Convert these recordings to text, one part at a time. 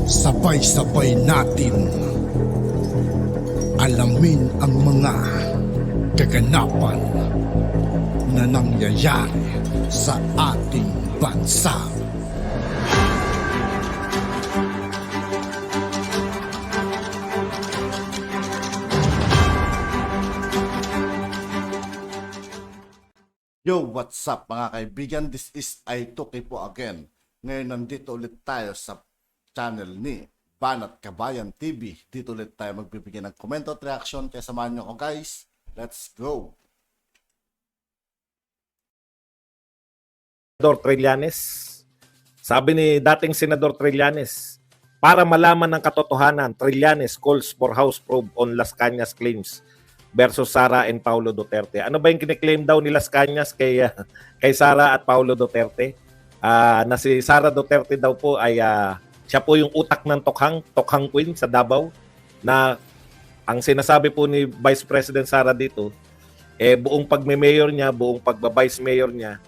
Sabay-sabay natin alamin ang mga kaganapan na nangyayari sa ating bansa. Yo, what's up mga kaibigan? This is I2K po again. Ngayon nandito ulit tayo sa channel ni Banat Kabayan TV. Dito ulit tayo magbibigay ng comment at reaction. Kaya samahan nyo ako guys. Let's go! Senador Trillanes. Sabi ni dating Senador Trillanes, para malaman ng katotohanan, Trillanes calls for House probe on Las Cañas claims versus Sara and Paulo Duterte. Ano ba yung kiniklaim daw ni Las Cañas kay Sara at Paulo Duterte? Na si Sara Duterte daw po ay siya po yung utak ng Tokhang Queen sa Davao, na ang sinasabi po ni Vice President Sara dito, buong pagme-mayor niya, buong pagba-vice mayor niya,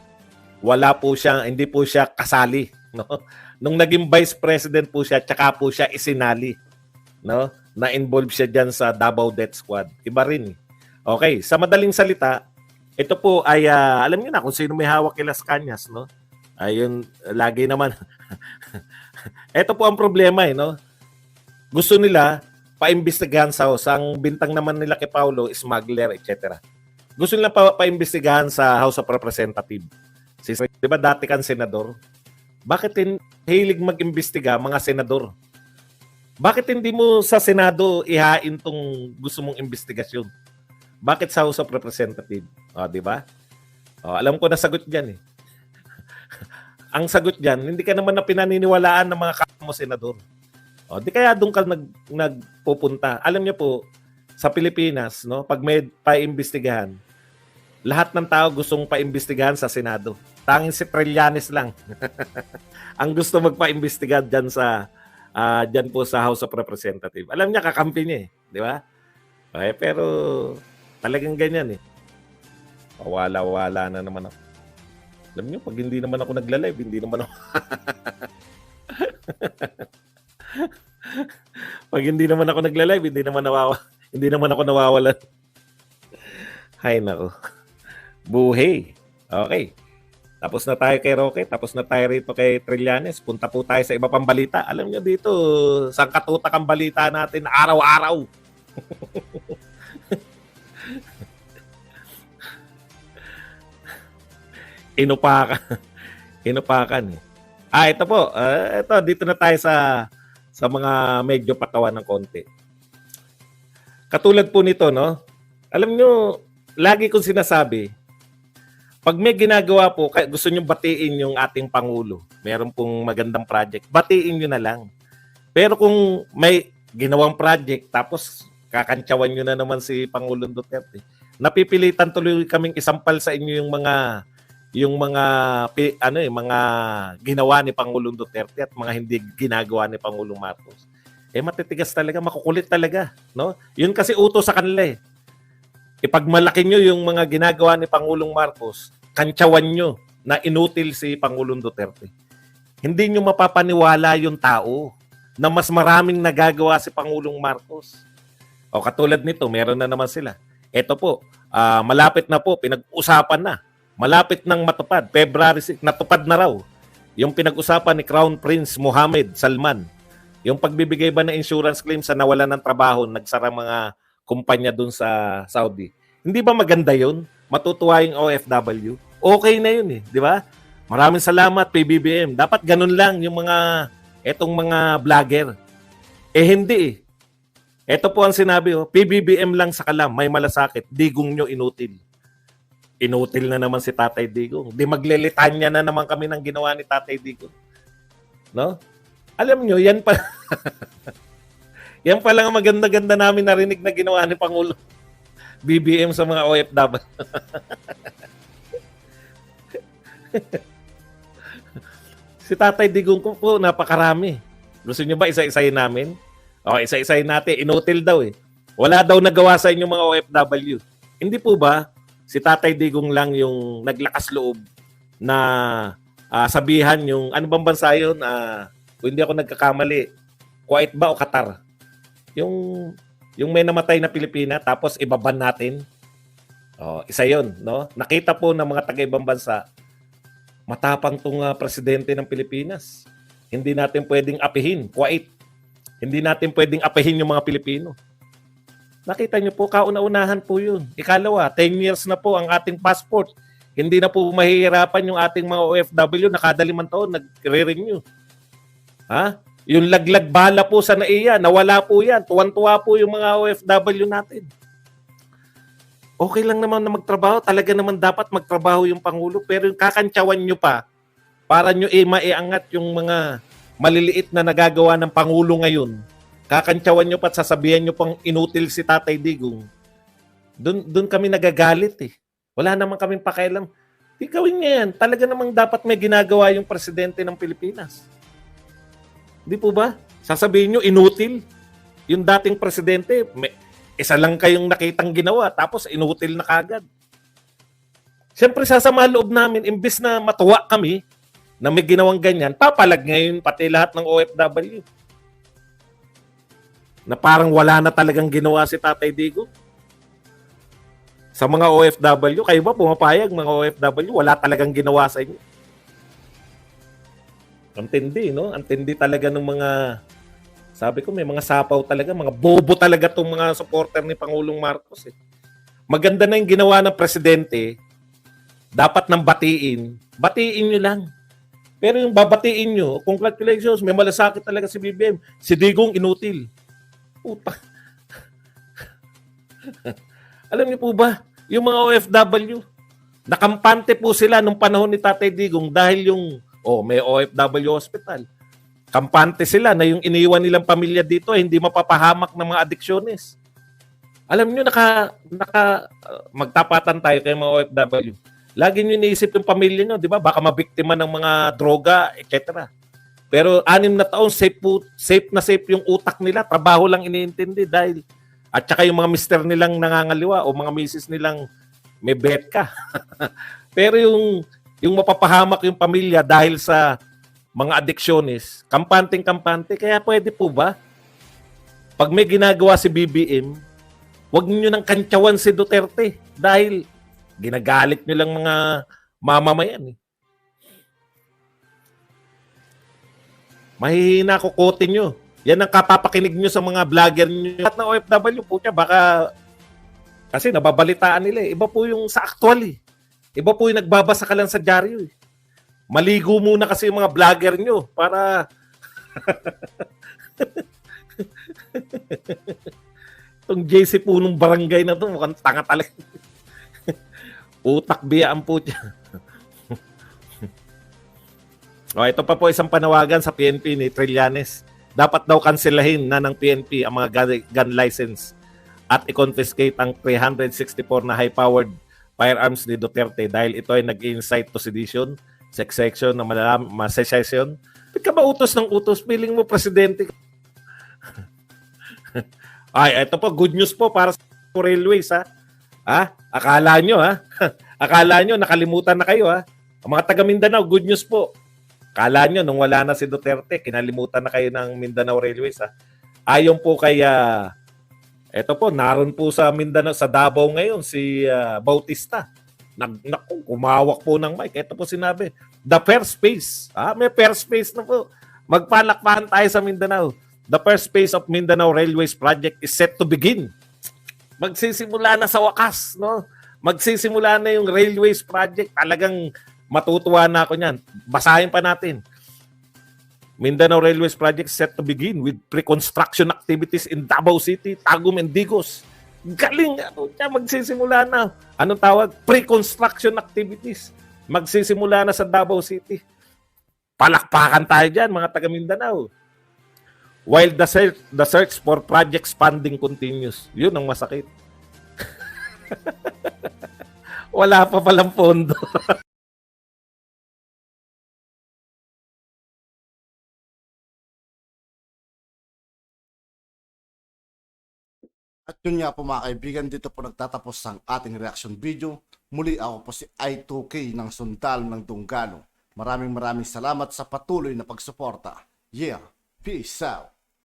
hindi po siya kasali, no? Nung naging Vice President po siya, tsaka po siya isinali, no? Na-involve siya diyan sa Davao Death Squad. Iba rin. Okay, sa madaling salita, ito po ay alam niyo na kung sino may hawak kay Las Cañas, no? Ayun, lagi naman. Ito po ang problema, no? Gusto nila paimbestigahan sa House. Ang bintang naman nila kay Paulo, smuggler, etc. Gusto nila paimbestigahan sa House of Representatives. Di ba dati kang senador? Bakit hilig mag-imbestiga mga senador? Bakit hindi mo sa Senado ihain tong gusto mong investigasyon? Bakit sa House of Representatives? Di ba? Alam ko na sagot diyan eh. Ang sagot diyan, hindi ka naman na pinaniniwalaan ng mga kapwa senador. Di kaya doon ka nagpupunta. Alam niyo po, sa Pilipinas, no, pag may paimbestigahan, lahat ng tao gustong paimbestigahan sa Senado. Tanging si Trillanes lang ang gusto magpaimbestigahan diyan po sa House of Representatives. Alam niya, kakampi niya eh. Di ba? Okay, pero talagang ganyan eh. Wala na naman ako. Alam niyo, pag hindi naman ako nagla-live, hindi naman ako pag hindi naman ako nagla-live, hindi naman ako nawawalan. Hay nako. Buhay. Okay. Tapos na tayo kay Roque, tapos na tayo rito kay Trillanes. Punta po tayo sa iba pang balita. Alam niyo dito, sangkatutak ang balita natin araw-araw. Inupakan eh. Ito po. Dito na tayo sa mga medyo patawan ng konti. Katulad po nito, no? Alam niyo, lagi kong sinasabi, pag may ginagawa po, gusto nyo batiin yung ating Pangulo, meron pong magandang project, batiin nyo na lang. Pero kung may ginawang project, tapos kakantsawan nyo na naman si Pangulong Duterte, napipilitan tuloy kaming isampal sa inyo yung mga ginawa ni Pangulong Duterte at mga hindi ginagawa ni Pangulong Marcos. Matitigas talaga, makukulit talaga, no? Yun kasi utos sa kanila eh. Ipagmalaki nyo yung mga ginagawa ni Pangulong Marcos, kantsawan nyo na inutil si Pangulong Duterte. Hindi nyo mapapaniwala yung tao na mas maraming nagagawa si Pangulong Marcos. Katulad nito, meron na naman sila. Ito po, malapit na po, pinag-usapan na. Malapit nang matupad. February 6, natupad na raw. Yung pinag-usapan ni Crown Prince Mohammed Salman. Yung pagbibigay ba ng insurance claim sa nawalan ng trabaho, nagsara mga kumpanya dun sa Saudi. Hindi ba maganda yun? Matutuwa yung OFW. Okay na yun eh, di ba? Maraming salamat PBBM. Dapat ganun lang yung etong mga vlogger. Hindi eh. Ito po ang sinabi, PBBM lang sa kalam, may malasakit, digong nyo inutil. Inutil na naman si Tatay Digong. Di maglilitanya na naman kami ng ginawa ni Tatay Digong. No? Alam nyo, yan pa. Yan pa lang ang maganda-ganda namin narinig na ginawa ni Pangulo BBM sa mga OFW. Si Tatay Digong po, napakarami. Gusto nyo ba isa-isayin namin? Isa-isayin natin. Inutil daw eh. Wala daw nagawa sa inyo mga OFW. Hindi po ba si Tatay Digong lang yung naglakas loob na sabihan yung, ano bang bansa yun? Kung hindi ako nagkakamali, Kuwait ba o Qatar? Yung may namatay na Pilipina tapos ibaban natin. Oh, isa 'yon, no? Nakita po ng mga taga-ibang bansa, matapang tong presidente ng Pilipinas. Hindi natin pwedeng apihin, Kuwait. Hindi natin pwedeng apihin yung mga Pilipino. Nakita niyo po, kauna-unahan po yun. Ikalawa, 10 years na po ang ating passport. Hindi na po mahihirapan yung ating mga OFW na kada 5 taon nagre-renew. Ha? Yung laglag bala po sa NAIA, nawala po yan. Tuwan-tuwa po yung mga OFW natin. Okay lang naman na magtrabaho. Talaga naman dapat magtrabaho yung Pangulo. Pero yung kakantsawan nyo pa, para nyo maiangat yung mga maliliit na nagagawa ng Pangulo ngayon, kakantsawan nyo pa at sasabihan nyo pang inutil si Tatay Digong. Doon kami nagagalit eh. Wala naman kaming pakialam. Di gawin niya yan. Talaga namang dapat may ginagawa yung presidente ng Pilipinas. Di po ba? Sasabihin nyo, inutil. Yung dating presidente, isa lang kayong nakitang ginawa, tapos inutil na kagad. Siyempre, sasama loob namin, imbis na matuwa kami na may ginawang ganyan, papalag ngayon pati lahat ng OFW. Na parang wala na talagang ginawa si Tatay Digong. Sa mga OFW, kayo ba pumapayag mga OFW? Wala talagang ginawa sa inyo. Antindi, no? Antindi talaga ng mga, sabi ko may mga sapaw talaga, mga bobo talaga itong mga supporter ni Pangulong Marcos. Eh. Maganda na yung ginawa ng presidente, dapat nang batiin nyo lang. Pero yung babatiin nyo, congratulations, may malasakit talaga si BBM. Si Digong inutil. Puta. Alam niyo po ba, yung mga OFW, nakampante po sila nung panahon ni Tatay Digong dahil yung, may OFW hospital. Kampante sila na yung iniwan nilang pamilya dito hindi mapapahamak ng mga adiksyones. Alam niyo, magtapatan tayo kay mga OFW. Lagi niyo iniisip yung pamilya niyo, di ba? Baka mabiktima ng mga droga, etc. Pero 6 na taon, safe yung utak nila. Trabaho lang iniintindi dahil at saka yung mga mister nilang nangangaliwa o mga misis nilang may bet ka. Pero yung mapapahamak yung pamilya dahil sa mga adiksyones, kampante. Kaya pwede po ba? Pag may ginagawa si BBM, wag niyo nang kantsawan si Duterte dahil ginagalit niyo lang mga mamamayan. Mahihina ko kote nyo. Yan ang kapapakinig nyo sa mga vlogger nyo. At na OFW po siya, baka kasi nababalitaan nila eh. Iba po yung sa actual eh. Iba po yung nagbabasa ka lang sa dyaryo eh. Maligo muna kasi yung mga vlogger nyo para itong JC po nung barangay na to, mukhang tanga talaga. Utak biyaan po siya. Ito pa po isang panawagan sa PNP ni Trillanes. Dapat daw kanselahin na ng PNP ang mga gun license at i-confiscate ang 364 na high-powered firearms ni Duterte dahil ito ay nag-incite to sedition, secession, secession. Ba't ka ba utos ng utos? Feeling mo presidente. Ito po, good news po para sa railways ha. Akala nyo Akala nyo nakalimutan na kayo ha. Ang mga taga Mindanao, good news po. Kala nyo, nung wala na si Duterte, kinalimutan na kayo ng Mindanao Railways. Ayon po kay, eto po, naroon po sa Mindanao, sa Davao ngayon, si Bautista. Kumawak po ng mic. Ito po sinabi, the first phase. May first phase na po. Magpalakpakan tayo sa Mindanao. The first phase of Mindanao Railways project is set to begin. Magsisimula na sa wakas, no? Magsisimula na yung Railways project. Talagang matutuwa na ako niyan. Basahin pa natin. Mindanao Railways project set to begin with pre-construction activities in Davao City, Tagum, and Digos. Galing! Magsisimula na. Anong tawag? Pre-construction activities. Magsisimula na sa Davao City. Palakpakan tayo dyan, mga taga Mindanao. While the search for projects funding continues. Yun ang masakit. Wala pa palang pondo. At yun nga po mga kaibigan, dito po nagtatapos ang ating reaction video. Muli ako po si I2K ng Sundalo ng Dunggalo. Maraming salamat sa patuloy na pagsuporta. Yeah, peace out.